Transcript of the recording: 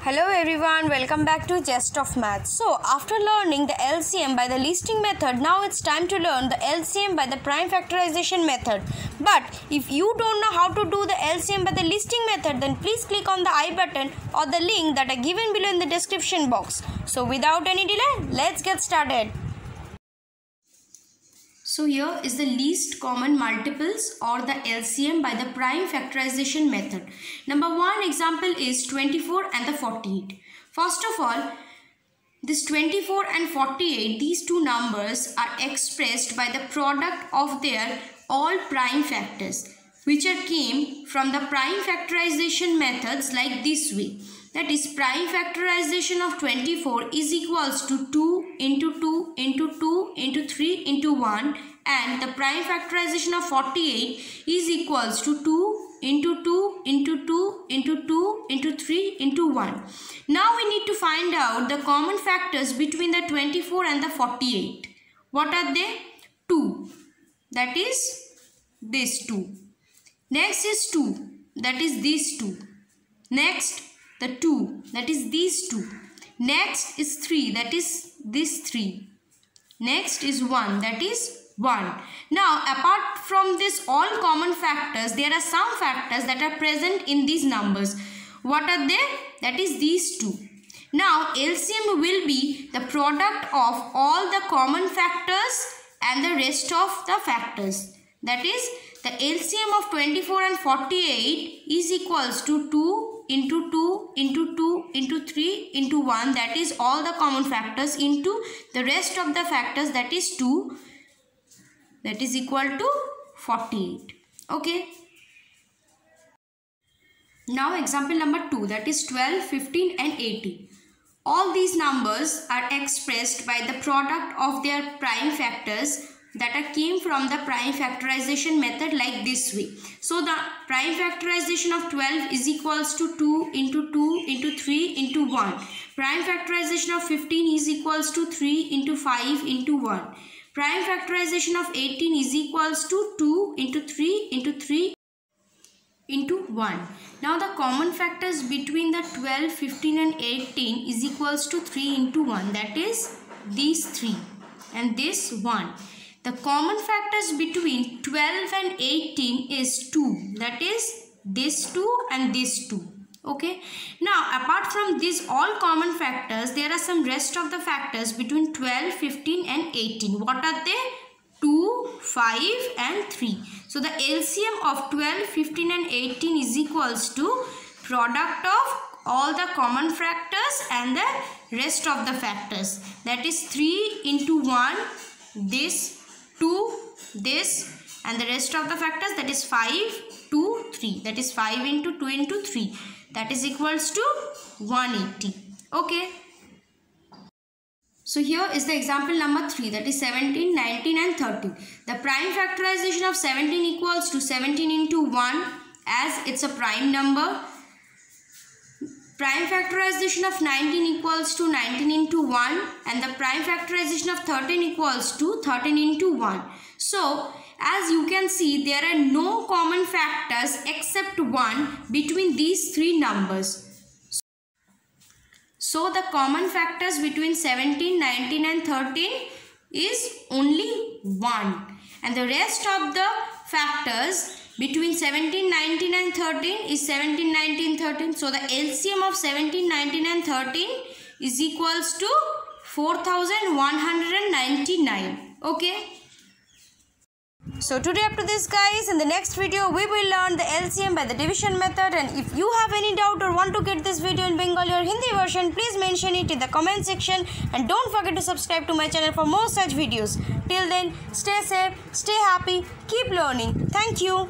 Hello everyone, welcome back to Gist of Maths. So after learning the LCM by the listing method, now it's time to learn the LCM by the prime factorization method. But if you don't know how to do the LCM by the listing method, then please click on the I button or the link that are given below in the description box. So without any delay, let's get started. So here is the least common multiples or the LCM by the prime factorization method. Number one example is 24 and the 48. First of all, this 24 and 48, these two numbers are expressed by the product of their all prime factors, which came from the prime factorization methods like this way. That is, prime factorization of 24 is equals to 2 into 2 into 2 into 3 into 1, and the prime factorization of 48 is equals to 2 into 2 into 2 into 2 into 3 into 1. Now we need to find out the common factors between the 24 and the 48. What are they? 2. That is this 2. Next is 2. That is this 2. Next, the 2, that is these 2. Next is 3, that is this 3. Next is 1, that is 1. Now, apart from this all common factors, there are some factors that are present in these numbers. What are they? That is these 2. Now, LCM will be the product of all the common factors and the rest of the factors. That is, the LCM of 24 and 48 is equals to 2 into 2 into 2 into 3 into 1, that is all the common factors, into the rest of the factors, that is 2, that is equal to 48. Okay. Now example number 2, that is 12, 15 and 18. All these numbers are expressed by the product of their prime factors that came from the prime factorization method like this way. So the prime factorization of 12 is equals to 2 into 2 into 3 into 1. Prime factorization of 15 is equals to 3 into 5 into 1. Prime factorization of 18 is equals to 2 into 3 into 3 into 1. Now the common factors between the 12, 15 and 18 is equals to 3 into 1. That is these 3 and this 1. The common factors between 12 and 18 is 2. That is this 2 and this 2. Okay. Now apart from these all common factors, there are some rest of the factors between 12, 15 and 18. What are they? 2, 5 and 3. So the LCM of 12, 15 and 18 is equals to product of all the common factors and the rest of the factors. That is 3 into 1, this 2, this, and the rest of the factors, that is 5, 2, 3. That is 5 into 2 into 3. That is equals to 180. Okay. So here is the example number 3, that is 17, 19 and 13. The prime factorization of 17 equals to 17 into 1 as it's a prime number. Prime factorization of 19 equals to 19 into 1, and the prime factorization of 13 equals to 13 into 1. So, as you can see, there are no common factors except 1 between these three numbers. So, the common factors between 17, 19 and 13 is only 1. And the rest of the factors between 17, 19 and 13 is 17, 19, 13. So the LCM of 17, 19 and 13 is equals to 4199. Okay. So today up to this guys, in the next video we will learn the LCM by the division method, and if you have any doubt or want to get this video in Bengali or Hindi version, please mention it in the comment section, and don't forget to subscribe to my channel for more such videos. Till then, stay safe, stay happy, keep learning. Thank you.